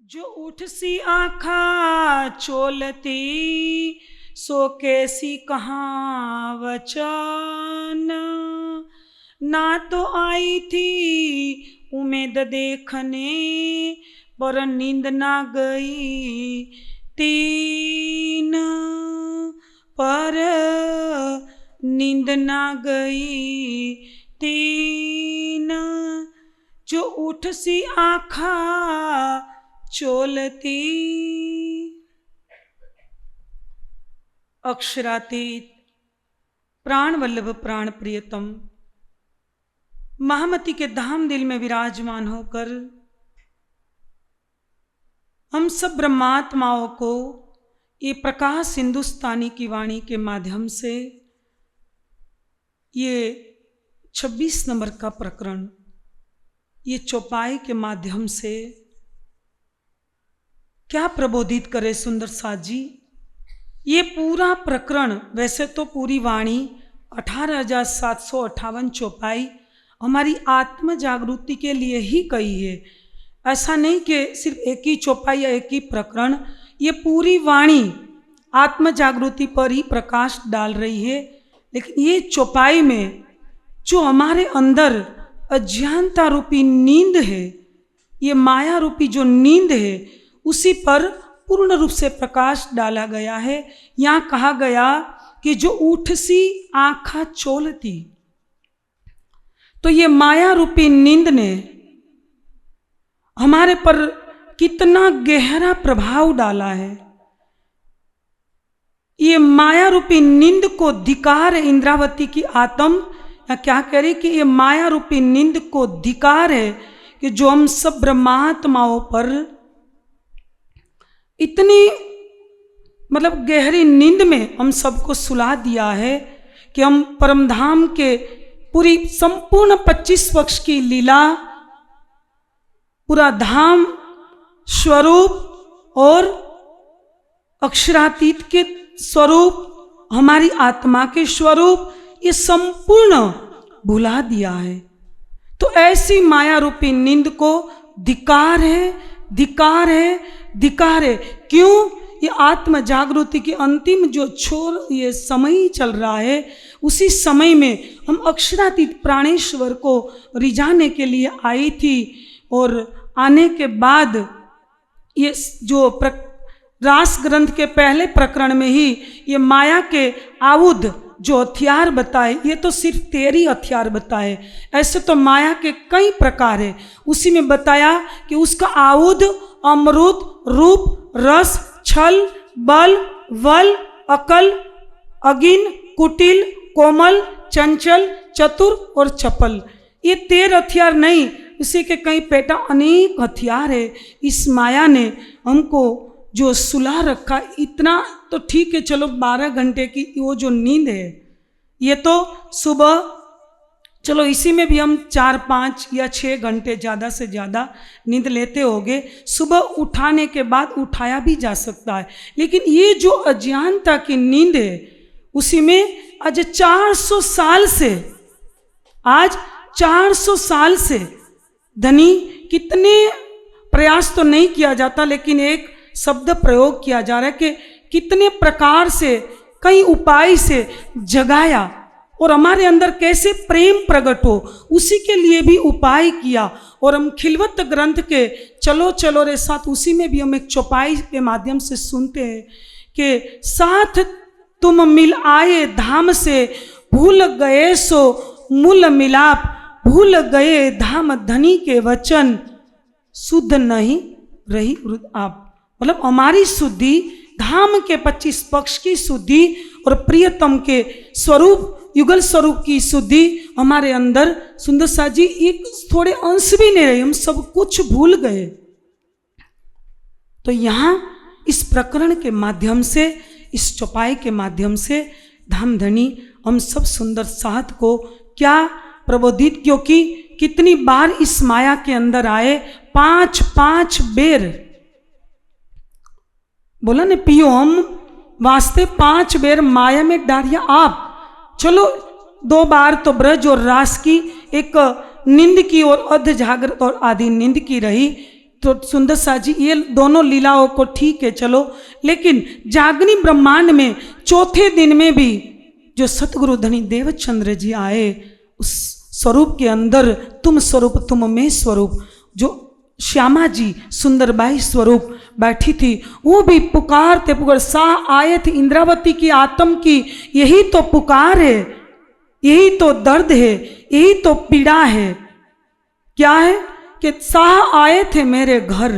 जो उठ सी आँखा चोलती सो कैसी कहाँ वचन। ना तो आई थी उम्मीद देखने पर नींद ना गई तीन पर नींद ना गई तीन। जो उठ सी आँखा चोलती। अक्षरातीत प्राण वल्लभ प्राण प्रियतम महामती के धाम दिल में विराजमान होकर हम सब ब्रह्मात्माओं को ये प्रकाश हिंदुस्तानी की वाणी के माध्यम से ये 26 नंबर का प्रकरण ये चौपाई के माध्यम से क्या प्रबोधित करे सुंदर साथ जी। ये पूरा प्रकरण वैसे तो पूरी वाणी 18,758 चौपाई हमारी आत्म जागृति के लिए ही कही है। ऐसा नहीं कि सिर्फ एक ही चौपाई या एक ही प्रकरण, ये पूरी वाणी आत्म जागृति पर ही प्रकाश डाल रही है। लेकिन ये चौपाई में जो हमारे अंदर अज्ञानता रूपी नींद है, ये माया रूपी जो नींद है, उसी पर पूर्ण रूप से प्रकाश डाला गया है। यहाँ कहा गया कि जो उठ सी आँखा चोलती, तो ये माया रूपी नींद ने हमारे पर कितना गहरा प्रभाव डाला है। ये माया रूपी नींद को धिक्कार है। इंद्रावती की आत्म या क्या कह रही कि ये माया रूपी नींद को धिक्कार है कि जो हम सब ब्रह्मात्माओं पर इतनी मतलब गहरी नींद में हम सबको सुला दिया है कि हम परमधाम के पूरी संपूर्ण 25 वर्ष की लीला, पूरा धाम स्वरूप और अक्षरातीत के स्वरूप, हमारी आत्मा के स्वरूप, ये संपूर्ण भुला दिया है। तो ऐसी माया रूपी नींद को धिक्कार है, धिक्कार है, धिक्कार है। क्यों? ये आत्म जागृति की अंतिम जो छोर ये समय चल रहा है, उसी समय में हम अक्षरातीत प्राणेश्वर को रिझाने के लिए आई थी। और आने के बाद ये जो रास ग्रंथ के पहले प्रकरण में ही ये माया के आयुध जो हथियार बताए, ये तो सिर्फ 13 हथियार बताए। ऐसे तो माया के कई प्रकार है। उसी में बताया कि उसका आयुध अमृत, रूप, रस, छल, बल, वल, अकल, अगिन, कुटिल, कोमल, चंचल, चतुर और चपल। ये 13 हथियार नहीं, इसी के कई पेटा अनेक हथियार है। इस माया ने हमको जो सुला रखा, इतना तो ठीक है, चलो 12 घंटे की वो जो नींद है, ये तो सुबह चलो इसी में भी हम 4, 5 या 6 घंटे ज़्यादा से ज़्यादा नींद लेते होंगे। सुबह उठाने के बाद उठाया भी जा सकता है। लेकिन ये जो अज्ञानता की नींद है, उसी में आज 400 साल से, आज 400 साल से धनी कितने प्रयास तो नहीं किया जाता, लेकिन एक शब्द प्रयोग किया जा रहा है कि कितने प्रकार से, कई उपाय से जगाया और हमारे अंदर कैसे प्रेम प्रकट हो, उसी के लिए भी उपाय किया। और हम खिलवत ग्रंथ के चलो चलो रे साथ, उसी में भी हम एक चौपाई के माध्यम से सुनते हैं कि साथ तुम मिल आए धाम से, भूल गए सो मूल मिलाप, भूल गए धाम धनी के वचन, शुद्ध नहीं रही आप। मतलब हमारी शुद्धि, धाम के 25 पक्ष की शुद्धि और प्रियतम के स्वरूप, युगल स्वरूप की शुद्धि हमारे अंदर, सुंदर सा जी, एक थोड़े अंश भी नहीं रहे, हम सब कुछ भूल गए। तो यहाँ इस प्रकरण के माध्यम से, इस चौपाई के माध्यम से धामधनी हम सब सुंदर साथ को क्या प्रबोधित, क्योंकि कितनी बार इस माया के अंदर आए, 5 बेर बोला ने पियो हम वास्ते 5 बेर माया में डारिया आप। चलो 2 बार तो ब्रज और रास की, एक नींद की और अर्ध जागृत और आदि नींद की रही। तो सुंदर सा जी ये दोनों लीलाओं को ठीक है चलो, लेकिन जागनी ब्रह्मांड में चौथे दिन में भी जो सतगुरु धनी देवचंद्र जी आए, उस स्वरूप के अंदर तुम स्वरूप तुम में स्वरूप, जो श्यामा जी सुंदरबाई स्वरूप बैठी थी, वो भी पुकारते पुकार सा आए थे इंद्रावती की आत्म की, यही तो पुकार है, यही तो दर्द है, यही तो पीड़ा है। क्या है कि साह आए थे मेरे घर।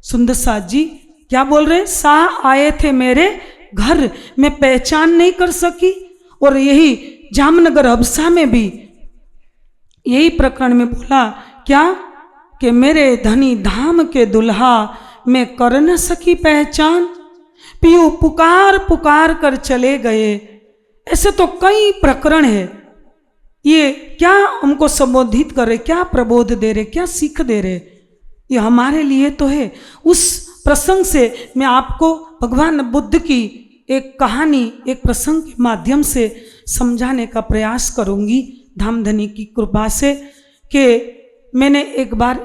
सुंदर सा जी क्या बोल रहे, साह आए थे मेरे घर, मैं पहचान नहीं कर सकी। और यही जामनगर हबसा में भी यही प्रकरण में बोला क्या कि मेरे धनी धाम के दुल्हा मैं कर न सकी पहचान, पियू पुकार पुकार कर चले गए। ऐसे तो कई प्रकरण है, ये क्या हमको संबोधित कर रहे, क्या प्रबोध दे रहे, क्या सीख दे रहे, ये हमारे लिए तो है। उस प्रसंग से मैं आपको भगवान बुद्ध की एक कहानी, एक प्रसंग के माध्यम से समझाने का प्रयास करूंगी धामधनी की कृपा से। कि मैंने एक बार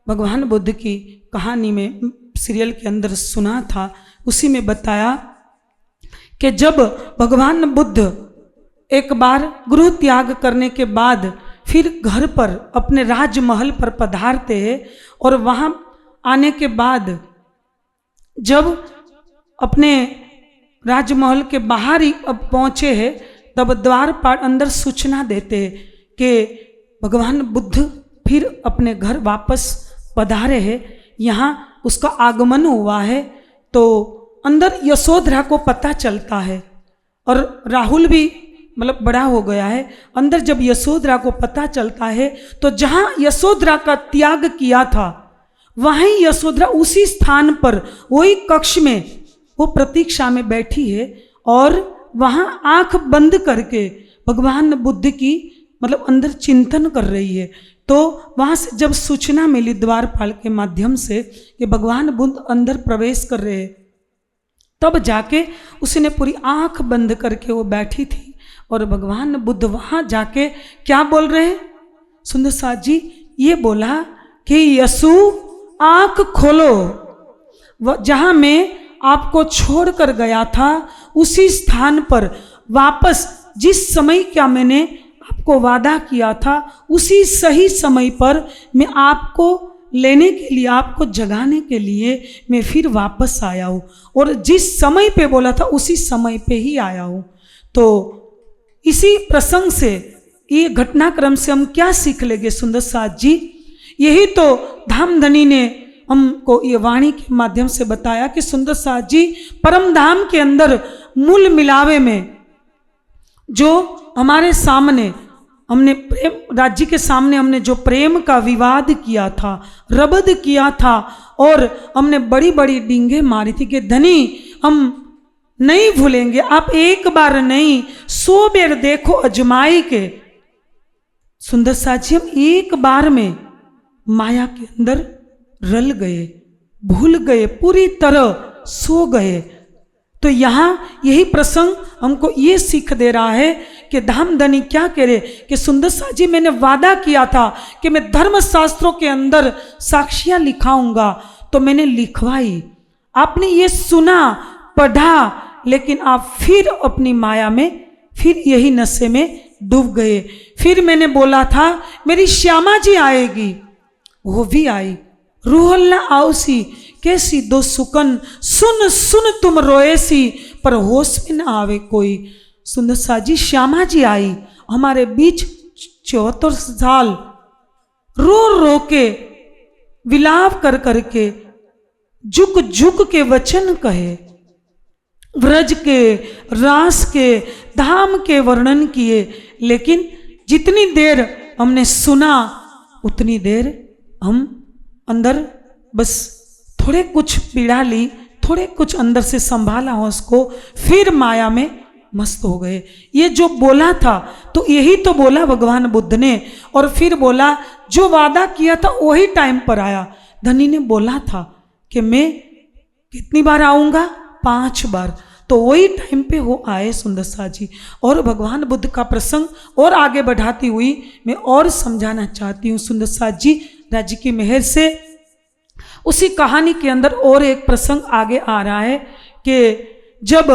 भगवान बुद्ध की कहानी में सीरियल के अंदर सुना था, उसी में बताया कि जब भगवान बुद्ध एक बार गृह त्याग करने के बाद फिर घर पर अपने राजमहल पर पधारते हैं, और वहाँ आने के बाद जब अपने राजमहल के बाहर ही अब पहुँचे हैं, तब द्वारपाल अंदर सूचना देते हैं कि भगवान बुद्ध फिर अपने घर वापस पधारे हैं, यहाँ उसका आगमन हुआ है। तो अंदर यशोधरा को पता चलता है, और राहुल भी मतलब बड़ा हो गया है। अंदर जब यशोधरा को पता चलता है तो जहाँ यशोधरा का त्याग किया था वहीं यशोधरा उसी स्थान पर वही कक्ष में वो प्रतीक्षा में बैठी है, और वहाँ आंख बंद करके भगवान बुद्ध की मतलब अंदर चिंतन कर रही है। तो वहाँ से जब सूचना मिली द्वारपाल के माध्यम से कि भगवान बुद्ध अंदर प्रवेश कर रहे हैं, तब जाके उसने पूरी आंख बंद करके वो बैठी थी, और भगवान बुद्ध वहाँ जाके क्या बोल रहे हैं, सुंदर साथ जी ये बोला कि यसु आंख खोलो, जहाँ मैं आपको छोड़कर गया था उसी स्थान पर वापस जिस समय क्या मैंने आपको वादा किया था उसी सही समय पर मैं आपको लेने के लिए, आपको जगाने के लिए मैं फिर वापस आया हूँ, और जिस समय पे बोला था उसी समय पे ही आया हूँ। तो इसी प्रसंग से, ये घटनाक्रम से हम क्या सीख लेंगे सुंदर साथ जी, यही तो धामधनी ने हमको ये वाणी के माध्यम से बताया कि सुंदर साथ जी परम धाम के अंदर मूल मिलावे में जो हमारे सामने हमने प्रेम राज्य के सामने हमने जो प्रेम का विवाद किया था, रबद किया था, और हमने बड़ी बड़ी डींगे मारी थी कि धनी हम नहीं भूलेंगे, आप एक बार नहीं 100 बेर देखो अजमाई के। सुंदर साथी हम एक बार में माया के अंदर रल गए, भूल गए, पूरी तरह सो गए। तो यहाँ यही प्रसंग हमको ये सीख दे रहा है कि धामधनी क्या कह रहे कि सुंदर सा जी मैंने वादा किया था कि मैं धर्म शास्त्रों के अंदर साक्ष्यां लिखाऊंगा, तो मैंने लिखवाई, आपने ये सुना पढ़ा, लेकिन आप फिर अपनी माया में फिर यही नशे में डूब गए। फिर मैंने बोला था मेरी श्यामा जी आएगी, वो भी आई, रूहल्ला आओसी कैसी दो सुकन, सुन सुन तुम रोएसी पर होश में न आवे कोई। सुंदर सा जी श्यामा जी आई हमारे बीच 74 साल रो रो के विलाप कर करके झुक झुक के वचन कहे, व्रज के रास के धाम के वर्णन किए, लेकिन जितनी देर हमने सुना उतनी देर हम अंदर बस थोड़े कुछ पीड़ा ली, थोड़े कुछ अंदर से संभाला उसको, फिर माया में मस्त हो गए। ये जो बोला था तो यही तो बोला भगवान बुद्ध ने, और फिर बोला जो वादा किया था वही टाइम पर आया। धनी ने बोला था कि मैं कितनी बार आऊँगा, 5 बार, तो वही टाइम पे वो आए सुंदर सा जी। और भगवान बुद्ध का प्रसंग और आगे बढ़ाती हुई मैं और समझाना चाहती हूँ सुंदर सा जी, राज्य की मेहर से उसी कहानी के अंदर और एक प्रसंग आगे आ रहा है कि जब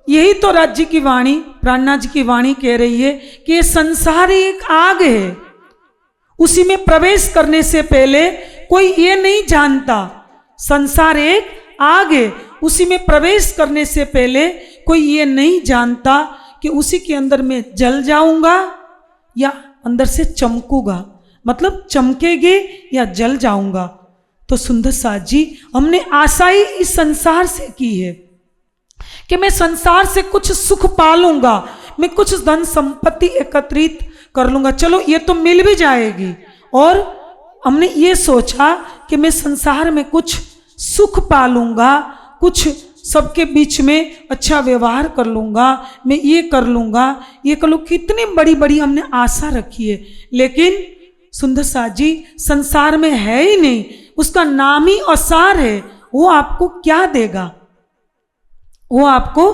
यही तो राज्य की वाणी, प्राणनाथ जी की वाणी कह रही है कि ये संसार एक आग है, उसी में प्रवेश करने से पहले कोई ये नहीं जानता, संसार एक आग है, उसी में प्रवेश करने से पहले कोई ये नहीं जानता कि उसी के अंदर मैं जल जाऊंगा या अंदर से चमकूंगा, मतलब चमकेगी या जल जाऊंगा। तो सुंदर साथ जी, हमने आशा ही इस संसार से की है कि मैं संसार से कुछ सुख पालूंगा, मैं कुछ धन संपत्ति एकत्रित कर लूंगा, चलो ये तो मिल भी जाएगी। और हमने ये सोचा कि मैं संसार में कुछ सुख पालूंगा, कुछ सबके बीच में अच्छा व्यवहार कर लूंगा, मैं ये कर लूंगा, ये कर लूंगा, कितनी बड़ी बड़ी हमने आशा रखी है। लेकिन सुंदर साथ जी, संसार में है ही नहीं, उसका नाम ही असार है। वो आपको क्या देगा, वो आपको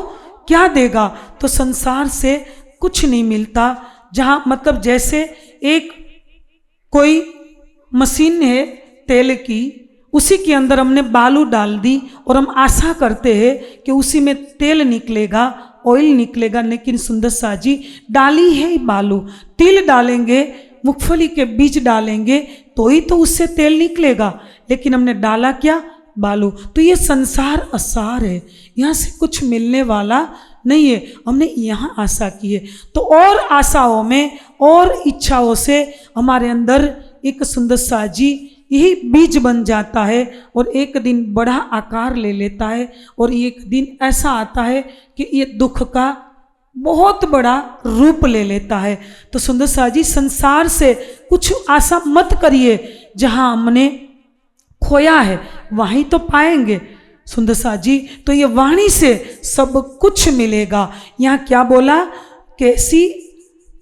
क्या देगा? तो संसार से कुछ नहीं मिलता। जहाँ मतलब जैसे एक कोई मशीन है तेल की, उसी के अंदर हमने बालू डाल दी और हम आशा करते हैं कि उसी में तेल निकलेगा, ऑयल निकलेगा। लेकिन सुंदर साथ जी, डाली है ही बालू, तिल डालेंगे, मूंगफली के बीज डालेंगे तो ही तो उससे तेल निकलेगा, लेकिन हमने डाला क्या? बालू। तो ये संसार असार है, यहाँ से कुछ मिलने वाला नहीं है। हमने यहाँ आशा की है, तो और आशाओं में और इच्छाओं से हमारे अंदर एक सुंदर साथ जी यही बीज बन जाता है और एक दिन बड़ा आकार ले लेता है और एक दिन ऐसा आता है कि ये दुख का बहुत बड़ा रूप ले लेता है। तो सुंदर साथ जी, संसार से कुछ आशा मत करिए, जहाँ हमने खोया है वहीं तो पाएंगे। सुंदर साथ जी, तो ये वाणी से सब कुछ मिलेगा। यहाँ क्या बोला? कैसी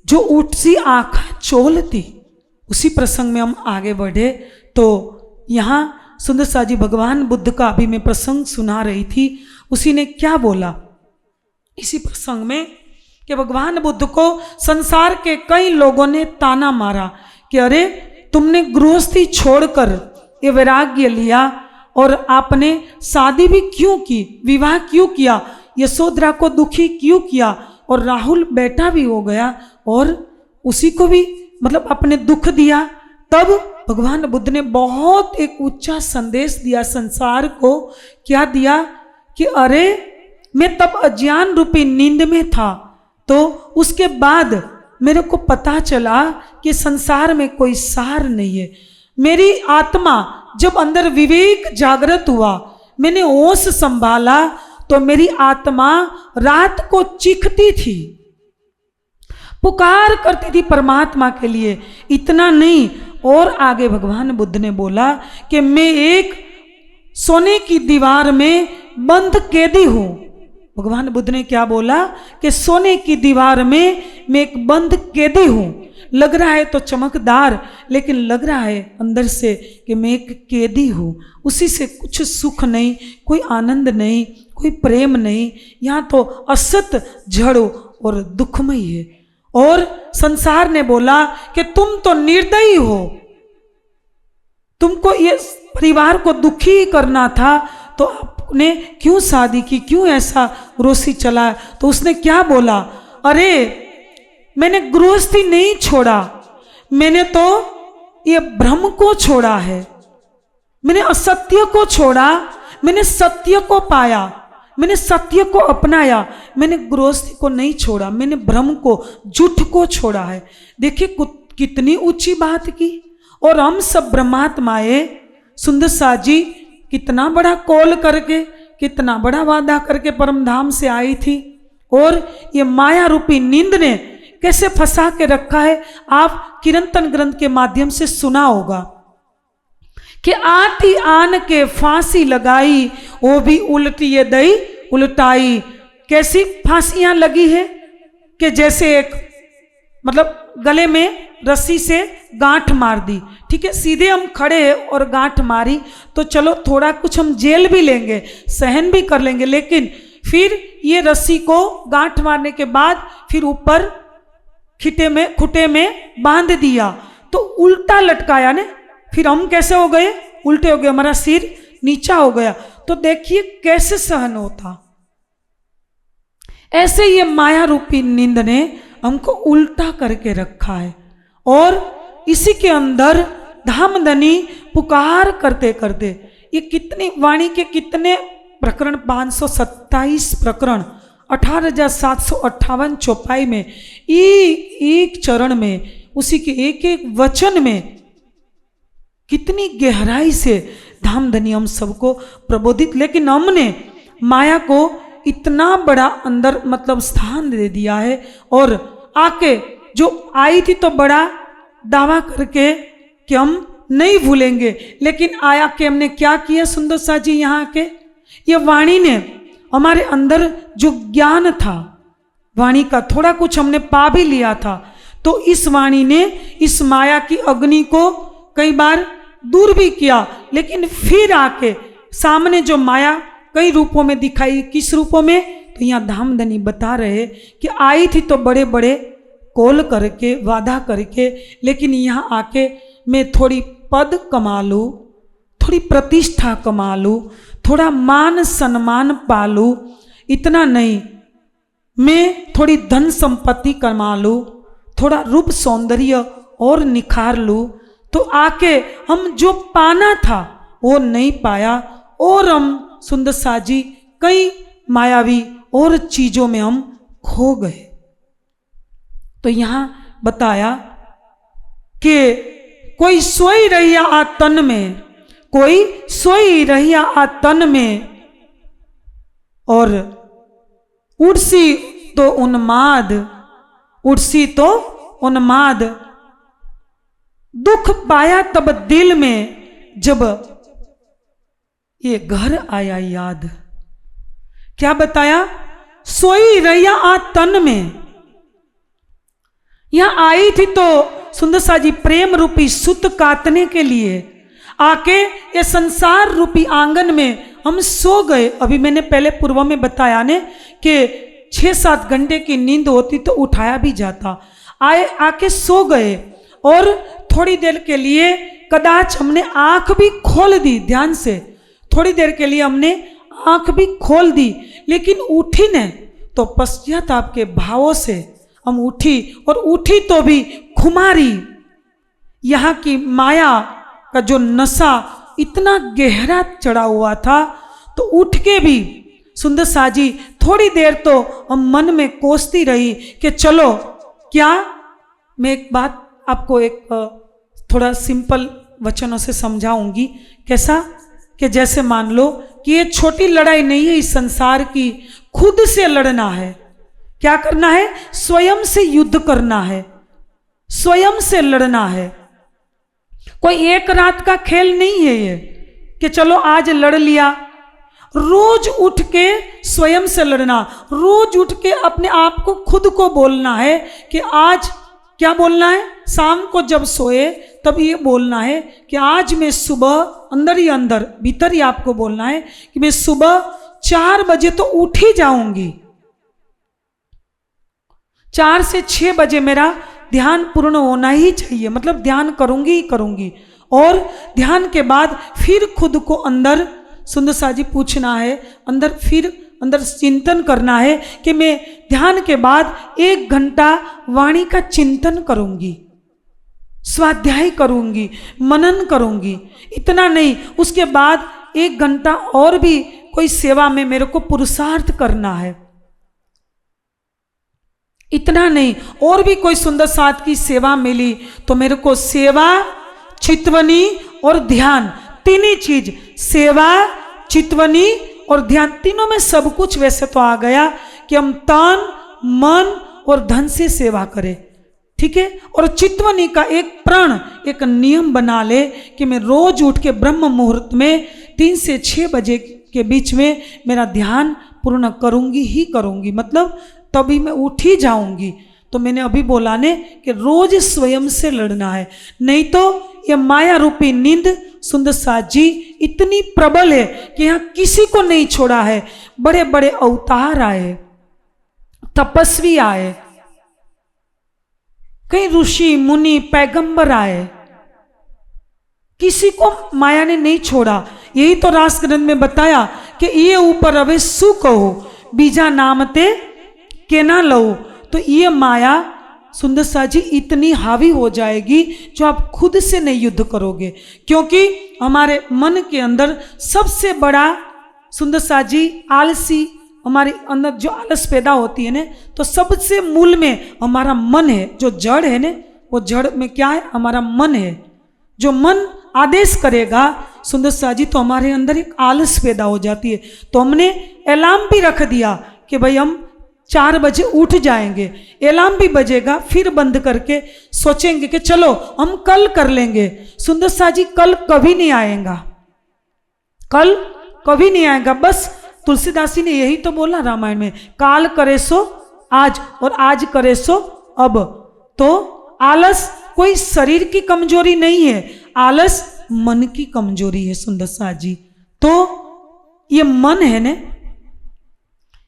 जो उठसी आँखें चोलती, उसी प्रसंग में हम आगे बढ़े। तो यहाँ सुंदर साथ जी, भगवान बुद्ध का अभी मैं प्रसंग सुना रही थी, उसी ने क्या बोला इसी प्रसंग में कि भगवान बुद्ध को संसार के कई लोगों ने ताना मारा कि अरे तुमने गृहस्थी छोड़कर ये वैराग्य लिया और आपने शादी भी क्यों की, विवाह क्यों किया, यशोधरा को दुखी क्यों किया, और राहुल बेटा भी हो गया और उसी को भी मतलब अपने दुख दिया। तब भगवान बुद्ध ने बहुत एक ऊंचा संदेश दिया संसार को। क्या दिया? कि अरे मैं तब अज्ञान रूपी नींद में था, तो उसके बाद मेरे को पता चला कि संसार में कोई सार नहीं है। मेरी आत्मा जब अंदर विवेक जागृत हुआ, मैंने होश संभाला, तो मेरी आत्मा रात को चीखती थी, पुकार करती थी परमात्मा के लिए। इतना नहीं, और आगे भगवान बुद्ध ने बोला कि मैं एक सोने की दीवार में बंद कैदी हूं। भगवान बुद्ध ने क्या बोला? कि सोने की दीवार में मैं एक बंद कैदी हूं। लग रहा है तो चमकदार, लेकिन लग रहा है अंदर से कि मैं एक कैदी हूं, उसी से कुछ सुख नहीं, कोई आनंद नहीं, कोई प्रेम नहीं। यहाँ तो असत, जड़ और दुखमय है। और संसार ने बोला कि तुम तो निर्दयी हो, तुमको ये परिवार को दुखी करना था, तो आपने क्यों शादी की, क्यों ऐसा रोसी चला? तो उसने क्या बोला? अरे मैंने गृहस्थी नहीं छोड़ा, मैंने तो ये भ्रम को छोड़ा है, मैंने असत्य को छोड़ा, मैंने सत्य को पाया, मैंने सत्य को अपनाया, मैंने गृहस्थी को नहीं छोड़ा, मैंने भ्रम को, झूठ को छोड़ा है। देखिए कितनी ऊंची बात की। और हम सब ब्रह्मात्माएं सुंदर साथ जी कितना बड़ा कॉल करके, कितना बड़ा वादा करके परम धाम से आई थी, और ये माया रूपी नींद ने कैसे फंसा के रखा है। आप कीर्तन ग्रंथ के माध्यम से सुना होगा कि आती आन के फांसी लगाई, वो भी उल्टी ये दई उल्टाई। कैसी फांसियां लगी है कि जैसे एक मतलब गले में रस्सी से गांठ मार दी, ठीक है, सीधे हम खड़े हैं और गांठ मारी तो चलो थोड़ा कुछ हम जेल भी लेंगे, सहन भी कर लेंगे, लेकिन फिर ये रस्सी को गांठ मारने के बाद फिर ऊपर खुटे में बांध दिया तो उल्टा लटकाया ने, फिर हम कैसे हो गए? उल्टे हो गए, हमारा सिर नीचा हो गया, तो देखिए कैसे सहन होता। ऐसे ये माया रूपी नींद ने हमको उल्टा करके रखा है, और इसी के अंदर धामधनी पुकार करते करते ये कितनी वाणी के कितने प्रकरण, 527 प्रकरण, 18,758 चौपाई में, एक चरण में, उसी के एक एक वचन में कितनी गहराई से धामधनी हम सबको प्रबोधित। लेकिन हमने माया को इतना बड़ा अंदर मतलब स्थान दे दिया है, और आके जो आई थी तो बड़ा दावा करके कि हम नहीं भूलेंगे, लेकिन आया कि हमने क्या किया सुंदर सा जी, यहाँ के ये वाणी ने हमारे अंदर जो ज्ञान था, वाणी का थोड़ा कुछ हमने पा भी लिया था, तो इस वाणी ने इस माया की अग्नि को कई बार दूर भी किया, लेकिन फिर आके सामने जो माया कई रूपों में दिखाई। किस रूपों में? तो यहाँ धामधनी बता रहे कि आई थी तो बड़े बड़े कॉल करके, वादा करके, लेकिन यहाँ आके मैं थोड़ी पद कमा लूँ, थोड़ी प्रतिष्ठा कमा लूँ, थोड़ा मान सम्मान पा लूँ, इतना नहीं, मैं थोड़ी धन संपत्ति कमा लूँ, थोड़ा रूप सौंदर्य और निखार लूँ, तो आके हम जो पाना था वो नहीं पाया, और हम सुंदर सा जी कई मायावी और चीजों में हम खो गए। तो यहां बताया कि कोई सोई रहिया आ तन में, कोई सोई रहिया आ तन में, और उड़सी तो उन्माद, उड़सी तो उन्माद, दुख पाया तब दिल में, जब ये घर आया याद। क्या बताया? सोई रैया आ तन में, यहां आई थी तो सुंदर सा जी प्रेम रूपी सुत काटने के लिए आके ये संसार रूपी आंगन में हम सो गए। अभी मैंने पहले पूर्व में बताया ने कि 6-7 घंटे की नींद होती तो उठाया भी जाता, आके सो गए, और थोड़ी देर के लिए कदाच हमने आंख भी खोल दी, ध्यान से थोड़ी देर के लिए हमने आंख भी खोल दी, लेकिन उठी ने तो पश्चाताप के भावों से हम उठी, और उठी तो भी खुमारी। यहाँ की माया का जो नशा इतना गहरा चढ़ा हुआ था, तो उठ के भी सुंदर साजी थोड़ी देर तो हम मन में कोसती रही कि चलो, क्या मैं एक बात आपको एक थोड़ा सिंपल वचनों से समझाऊंगी। कैसा? कि जैसे मान लो कि ये छोटी लड़ाई नहीं है इस संसार की, खुद से लड़ना है। क्या करना है? स्वयं से युद्ध करना है, स्वयं से लड़ना है। कोई एक रात का खेल नहीं है ये कि चलो आज लड़ लिया। रोज उठ के स्वयं से लड़ना, रोज उठ के अपने आप को खुद को बोलना है कि आज क्या बोलना है? शाम को जब सोए तब ये बोलना है कि आज मैं सुबह, अंदर ही अंदर, भीतर ही आपको बोलना है कि मैं सुबह 4 बजे तो उठ ही जाऊंगी, 4 से 6 बजे मेरा ध्यान पूर्ण होना ही चाहिए, मतलब ध्यान करूंगी ही करूंगी। और ध्यान के बाद फिर खुद को अंदर सुंदर साजी पूछना है, अंदर फिर अंदर चिंतन करना है कि मैं ध्यान के बाद 1 घंटा वाणी का चिंतन करूंगी, स्वाध्याय करूंगी, मनन करूंगी। इतना नहीं, उसके बाद 1 घंटा और भी कोई सेवा में मेरे को पुरुषार्थ करना है। इतना नहीं, और भी कोई सुंदर साथ की सेवा मिली तो मेरे को सेवा, चितवनी और ध्यान, 3 ही चीज, सेवा, चितवनी और ध्यान, तीनों में सब कुछ वैसे तो आ गया कि हम तन, मन और धन से सेवा करें। ठीक है। और चितवनी का एक प्रण, एक नियम बना ले कि मैं रोज उठ के ब्रह्म मुहूर्त में 3 से 6 बजे के बीच में मेरा ध्यान पूर्ण करूंगी ही करूंगी, मतलब तभी मैं उठ ही जाऊंगी। तो मैंने अभी बोला ने कि रोज स्वयं से लड़ना है, नहीं तो ये माया रूपी नींद सुंदर साथ जी इतनी प्रबल है कि यहाँ किसी को नहीं छोड़ा है। बड़े बड़े अवतार आए, तपस्वी आए, कई ऋषि मुनि पैगंबर आए, किसी को माया ने नहीं छोड़ा। यही तो रास ग्रंथ में बताया कि ये ऊपर अवे सु कहो बीजा नामते के ना लो। तो ये माया सुंदर सा जी इतनी हावी हो जाएगी जो आप खुद से नहीं युद्ध करोगे, क्योंकि हमारे मन के अंदर सबसे बड़ा सुंदर सा जी आलसी, हमारे अंदर जो आलस पैदा होती है ना, तो सबसे मूल में हमारा मन है। जो जड़ है ना, वो जड़ में क्या है? हमारा मन है। जो मन आदेश करेगा सुंदर सा जी तो हमारे अंदर एक आलस पैदा हो जाती है। तो हमने अलार्म भी रख दिया कि भाई हम 4 बजे उठ जाएंगे। अलार्म भी बजेगा, फिर बंद करके सोचेंगे कि चलो हम कल कर लेंगे। सुंदर सा जी कल कभी नहीं आएगा, कल कभी नहीं आएगा। बस तुलसीदास जी ने यही तो बोला रामायण में, काल करे सो आज और आज करे सो अब। तो आलस कोई शरीर की कमजोरी नहीं है, आलस मन की कमजोरी है सुंदर सा जी। तो ये मन है ने,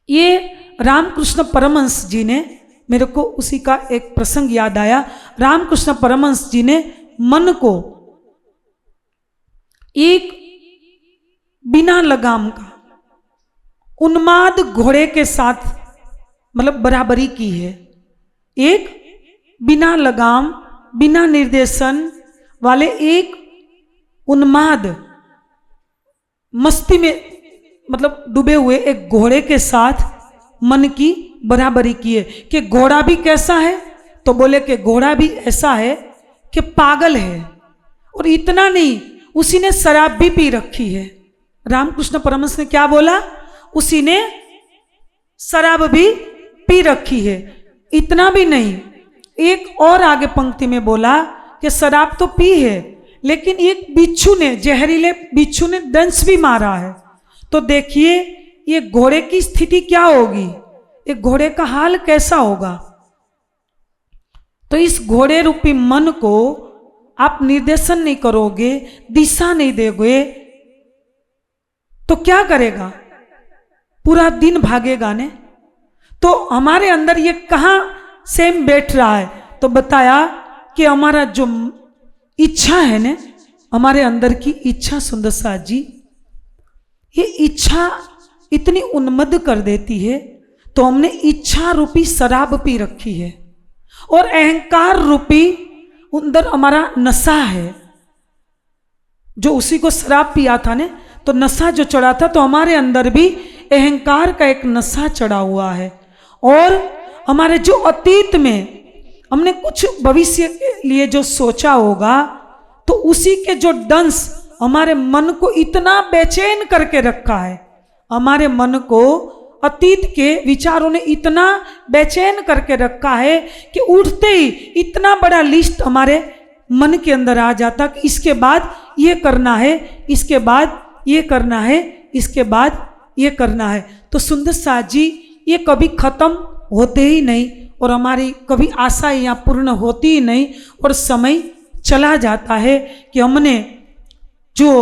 ये रामकृष्ण परमहंस जी ने, मेरे को उसी का एक प्रसंग याद आया। रामकृष्ण परमहंस जी ने मन को एक बिना लगाम का उन्माद घोड़े के साथ मतलब बराबरी की है। एक बिना लगाम बिना निर्देशन वाले एक उन्माद मस्ती में मतलब डूबे हुए एक घोड़े के साथ मन की बराबरी की है। कि घोड़ा भी कैसा है? तो बोले कि घोड़ा भी ऐसा है कि पागल है। और इतना नहीं, उसी ने शराब भी पी रखी है। रामकृष्ण परमहंस ने क्या बोला? उसी ने शराब भी पी रखी है। इतना भी नहीं, एक और आगे पंक्ति में बोला कि शराब तो पी है, लेकिन एक बिच्छू ने, जहरीले बिच्छू ने दंश भी मारा है। तो देखिए ये घोड़े की स्थिति क्या होगी, एक घोड़े का हाल कैसा होगा। तो इस घोड़े रूपी मन को आप निर्देशन नहीं करोगे, दिशा नहीं दोगे, तो क्या करेगा? पूरा दिन भागेगा ने। तो हमारे अंदर ये कहाँ सेम बैठ रहा है? तो बताया कि हमारा जो इच्छा है ने, हमारे अंदर की इच्छा सुंदर सा जी, ये इच्छा इतनी उन्मत्त कर देती है। तो हमने इच्छा रूपी शराब पी रखी है और अहंकार रूपी अंदर हमारा नशा है, जो उसी को शराब पिया था ने, तो नशा जो चढ़ा था, तो हमारे अंदर भी अहंकार का एक नशा चढ़ा हुआ है। और हमारे जो अतीत में हमने कुछ भविष्य के लिए जो सोचा होगा, तो उसी के जो दंश हमारे मन को इतना बेचैन करके रखा है। हमारे मन को अतीत के विचारों ने इतना बेचैन करके रखा है कि उठते ही इतना बड़ा लिस्ट हमारे मन के अंदर आ जाता कि इसके बाद ये करना है, इसके बाद ये करना है, इसके बाद ये करना है। तो सुंदर सा जी ये कभी खत्म होते ही नहीं और हमारी कभी आशा यहाँ पूर्ण होती ही नहीं और समय चला जाता है कि हमने जो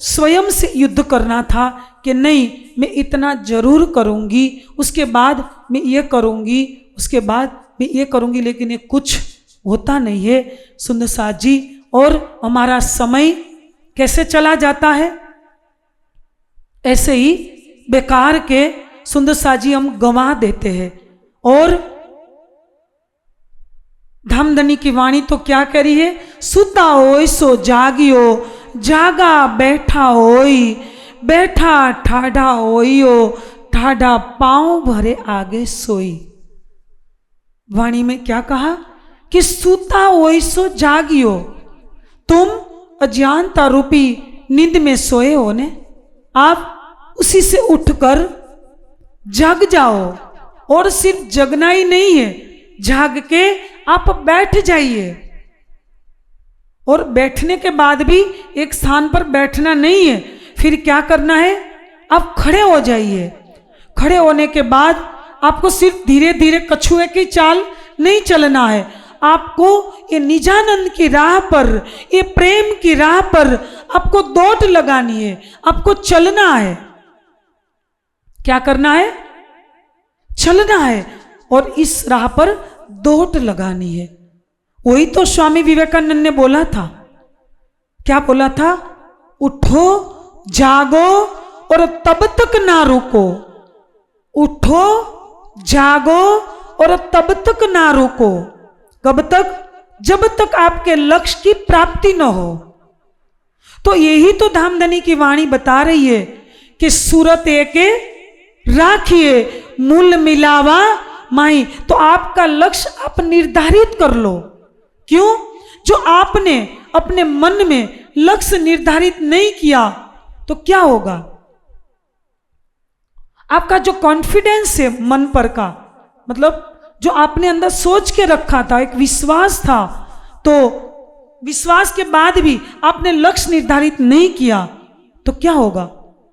स्वयं से युद्ध करना था कि नहीं मैं इतना जरूर करूँगी, उसके बाद मैं ये करूँगी, उसके बाद मैं ये करूँगी, लेकिन ये कुछ होता नहीं है सुंदर सा जी। और हमारा समय कैसे चला जाता है? ऐसे ही बेकार के सुंदर सा जी हम गंवा देते हैं। और धामधनी की वाणी तो क्या कह रही है? सुता होय सो जागियो, जागा बैठा होई, बैठा ठाढ़ा होइयो, ठाढ़ा पांव भरे आगे सोई। वाणी में क्या कहा कि सुता होय सो जागियो, तुम अज्ञानता रूपी नींद में सोए हो ने, आप उसी से उठकर जग जाओ। और सिर्फ जगना ही नहीं है, जाग के आप बैठ जाइए। और बैठने के बाद भी एक स्थान पर बैठना नहीं है, फिर क्या करना है? आप खड़े हो जाइए। खड़े होने के बाद आपको सिर्फ धीरे धीरे कछुए की चाल नहीं चलना है, आपको ये निजानंद की राह पर, ये प्रेम की राह पर आपको दौड़ लगानी है, आपको चलना है। क्या करना है? चलना है और इस राह पर दौड़ लगानी है। वही तो स्वामी विवेकानंद ने बोला था क्या बोला था? उठो जागो और तब तक ना रुको। उठो जागो और तब तक ना रुको। कब तक? जब तक आपके लक्ष्य की प्राप्ति न हो। तो यही तो धामधनी की वाणी बता रही है कि सूरत एके राखिए मूल मिलावा माही। तो आपका लक्ष्य आप निर्धारित कर लो। क्यों? जो आपने अपने मन में लक्ष्य निर्धारित नहीं किया तो क्या होगा? आपका जो कॉन्फिडेंस है मन पर का, मतलब जो आपने अंदर सोच के रखा था, एक विश्वास था, तो विश्वास के बाद भी आपने लक्ष्य निर्धारित नहीं किया तो क्या होगा?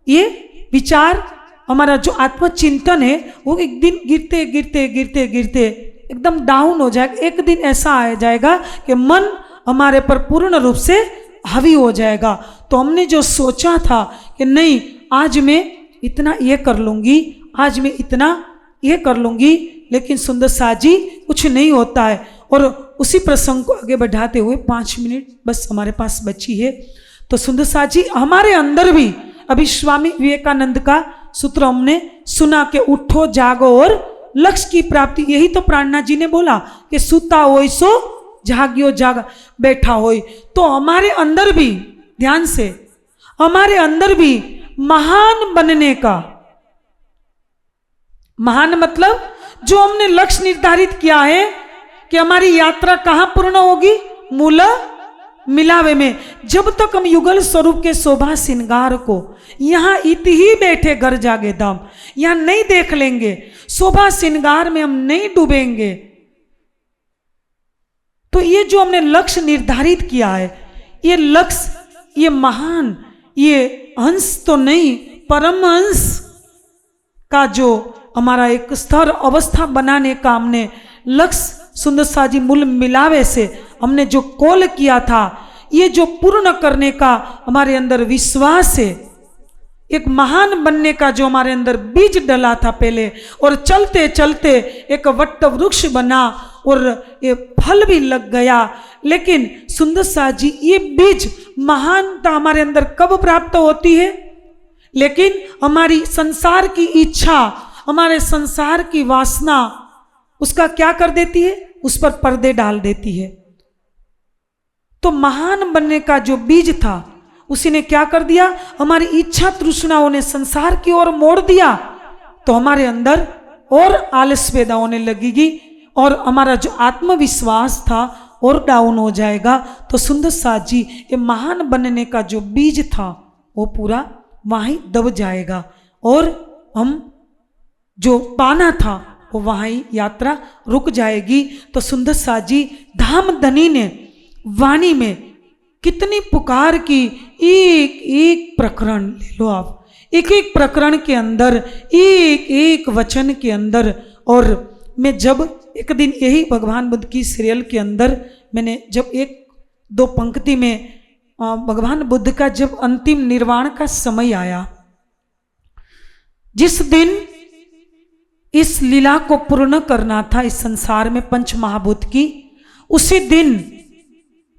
ये विचार, हमारा जो आत्मचिंतन है वो एक दिन गिरते गिरते गिरते गिरते एकदम डाउन हो जाएगा। एक दिन ऐसा आ जाएगा कि मन हमारे पर पूर्ण रूप से हावी हो जाएगा। तो हमने जो सोचा था कि नहीं आज मैं इतना ये कर लूंगी, आज मैं इतना ये कर लूंगी, लेकिन सुंदर साथ जी कुछ नहीं होता है। और उसी प्रसंग को आगे बढ़ाते हुए 5 मिनट बस हमारे पास बची है। तो सुंदर साथ जी हमारे अंदर भी अभी स्वामी विवेकानंद का सूत्र हमने सुना कि उठो जागो और लक्ष्य की प्राप्ति। यही तो प्राणनाथ जी ने बोला कि सुता होय सो जाग्यो जागा बैठा होय। तो हमारे अंदर भी, ध्यान से, हमारे अंदर भी महान बनने का, महान मतलब जो हमने लक्ष्य निर्धारित किया है कि हमारी यात्रा कहां पूर्ण होगी? मूल मिलावे में। जब तक हम युगल स्वरूप के शोभा श्रृंगार को यहां इत ही बैठे घर जागे दाम यहां नहीं देख लेंगे, शोभा श्रृंगार में हम नहीं डूबेंगे, तो ये जो हमने लक्ष्य निर्धारित किया है, ये लक्ष्य, ये महान, ये अंश तो नहीं, परम अंश का जो हमारा एक स्तर अवस्था बनाने का हमने लक्ष्य सुंदर साजी मूल मिलावे से हमने जो कॉल किया था, ये जो पूर्ण करने का हमारे अंदर विश्वास है, एक महान बनने का जो हमारे अंदर बीज डला था पहले, और चलते चलते एक वट वृक्ष बना और ये फल भी लग गया। लेकिन सुंदर साथ जी ये बीज महानता हमारे अंदर कब प्राप्त होती है? लेकिन हमारी संसार की इच्छा, हमारे संसार की वासना उसका क्या कर देती है? उस पर पर्दे डाल देती है। तो महान बनने का जो बीज था उसी ने क्या कर दिया? हमारी इच्छा तृष्णाओं ने संसार की ओर मोड़ दिया। तो हमारे अंदर और आलस पैदा होने लगेगी और हमारा जो आत्मविश्वास था और डाउन हो जाएगा। तो सुंदर साथ जी ये महान बनने का जो बीज था वो पूरा वहीं दब जाएगा और हम जो पाना था वो वहीं यात्रा रुक जाएगी। तो सुंदर साथ जी धामधनी ने वाणी में कितनी पुकार की, एक एक प्रकरण ले लो आप, एक एक प्रकरण के अंदर, एक एक वचन के अंदर। और मैं जब एक दिन यही भगवान बुद्ध की सीरियल के अंदर मैंने जब एक दो पंक्ति में भगवान बुद्ध का जब अंतिम निर्वाण का समय आया, जिस दिन इस लीला को पूर्ण करना था इस संसार में पंच महाभूत की, उसी दिन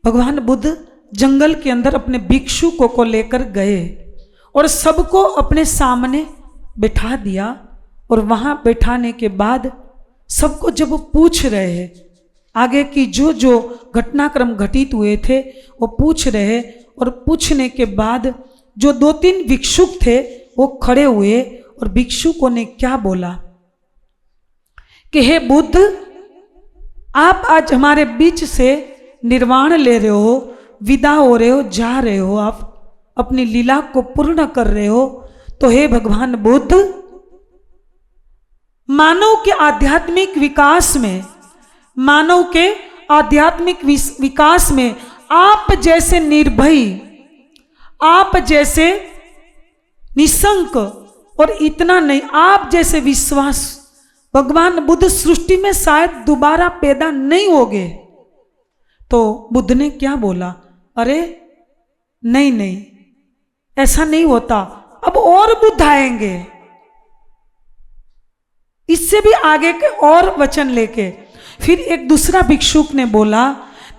भगवान बुद्ध जंगल के अंदर अपने भिक्षुकों को लेकर गए और सबको अपने सामने बिठा दिया। और वहां बैठाने के बाद सबको जब पूछ रहे हैं आगे की जो जो घटनाक्रम घटित हुए थे वो पूछ रहे, और पूछने के बाद जो 2-3 भिक्षुक थे वो खड़े हुए और भिक्षुकों ने क्या बोला कि हे बुद्ध, आप आज हमारे बीच से निर्वाण ले रहे हो, विदा हो रहे हो, जा रहे हो, आप अपनी लीला को पूर्ण कर रहे हो। तो हे भगवान बुद्ध, मानव के आध्यात्मिक विकास में, मानव के आध्यात्मिक विकास में आप जैसे निर्भय, आप जैसे निशंक, और इतना नहीं, आप जैसे विश्वास भगवान बुद्ध सृष्टि में शायद दोबारा पैदा नहीं होगे। तो बुद्ध ने क्या बोला? अरे नहीं नहीं, ऐसा नहीं होता, अब और बुद्ध आएंगे, इससे भी आगे के और वचन लेके। फिर एक दूसरा भिक्षुक ने बोला,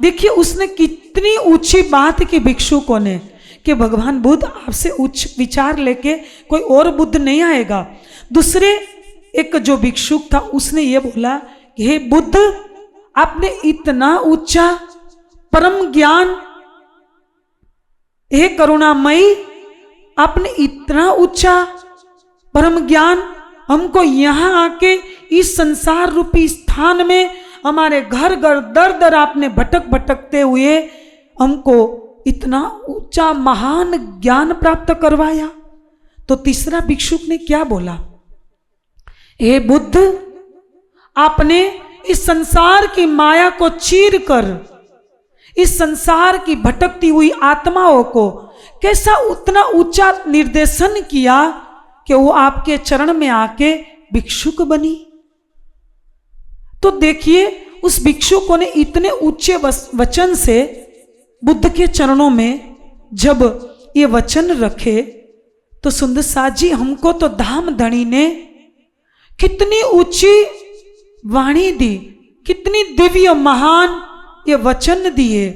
देखिए उसने कितनी ऊंची बात की भिक्षुकों ने कि भगवान बुद्ध आपसे उच्च विचार लेके कोई और बुद्ध नहीं आएगा। दूसरे एक जो भिक्षुक था उसने ये बोला कि हे बुद्ध, आपने इतना ऊंचा परम ज्ञान, हे करुणामयी, आपने इतना ऊंचा परम ज्ञान हमको यहाँ आके इस संसार रूपी स्थान में हमारे घर घर दर दर आपने भटकते हुए हमको इतना ऊंचा महान ज्ञान प्राप्त करवाया। तो तीसरा भिक्षुक ने क्या बोला, हे बुद्ध, आपने इस संसार की माया को चीर कर इस संसार की भटकती हुई आत्माओं को कैसा उतना ऊंचा निर्देशन किया कि वो आपके चरण में आके भिक्षुक बनी। तो देखिए उस भिक्षुकों ने इतने ऊंचे वचन से बुद्ध के चरणों में जब ये वचन रखे, तो सुंदर साथ जी हमको तो धाम धनी ने कितनी ऊंची वाणी दी, कितनी दिव्य महान ये वचन दिए।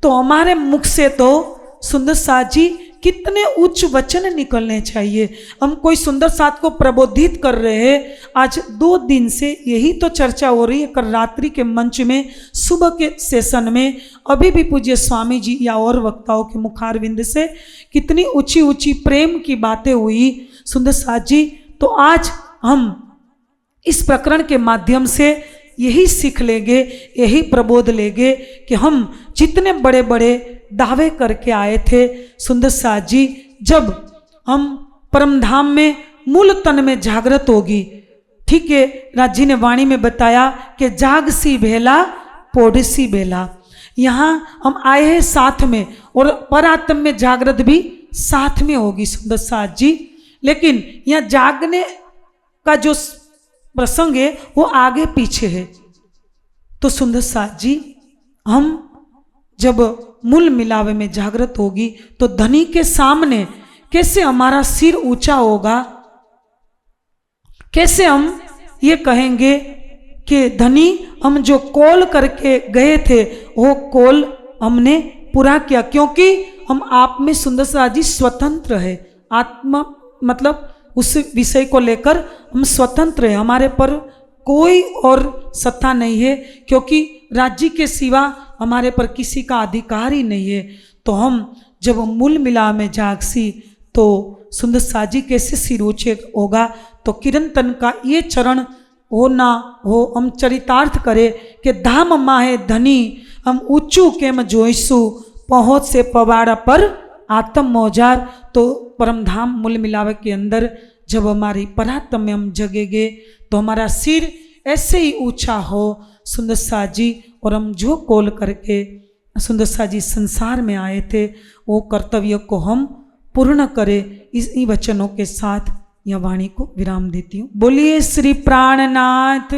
तो हमारे मुख से तो सुंदर साथ जी कितने उच्च वचन निकलने चाहिए। हम कोई सुंदर साथ को प्रबोधित कर रहे हैं। आज 2 दिन से यही तो चर्चा हो रही है। कल रात्रि के मंच में, सुबह के सेशन में अभी भी पूज्य स्वामी जी या और वक्ताओं के मुखारविंद से कितनी ऊंची ऊंची प्रेम की बातें हुई सुंदर साथ जी। तो आज हम इस प्रकरण के माध्यम से यही सीख लेंगे, यही प्रबोध लेंगे कि हम जितने बड़े बड़े दावे करके आए थे सुंदर साथ जी, जब हम परम धाम में मूल तन में जागृत होगी, ठीक है, राज जी ने वाणी में बताया कि जाग सी भेला पोढ़सी बेला। यहाँ हम आए हैं साथ में और परात्म में जागृत भी साथ में होगी सुंदर साथ जी। लेकिन यहाँ जागने का जो प्रसंग है वो आगे पीछे है। तो सुंदर साथ जी, हम जब मूल मिलावे में जागृत होगी तो धनी के सामने कैसे हमारा सिर ऊंचा होगा, कैसे हम ये कहेंगे कि धनी हम जो कॉल करके गए थे वो कॉल हमने पूरा किया, क्योंकि हम आप में सुंदर साथ जी स्वतंत्र है। आत्मा मतलब उस विषय को लेकर हम स्वतंत्र हैं, हमारे पर कोई और सत्ता नहीं है, क्योंकि राज्य के सिवा हमारे पर किसी का अधिकार ही नहीं है। तो हम जब मूल मिला में जागसी तो सुंदर साथ जी कैसे सिर ऊंचे होगा। तो किरंतन का ये चरण हो ना हो हम चरितार्थ करें कि धाम माहे धनी हम ऊंचू केम जोईसु पहुँच से पवाड़ा पर आत्म मौजार। तो परम धाम मूल मिलावे के अंदर जब हमारी परात्म में हम जगेंगे तो हमारा सिर ऐसे ही ऊंचा हो सुंदर साथ जी, और हम जो कॉल करके सुंदर साथ जी संसार में आए थे वो कर्तव्य को हम पूर्ण करें। इस वचनों के साथ यह वाणी को विराम देती हूँ। बोलिए श्री प्राणनाथ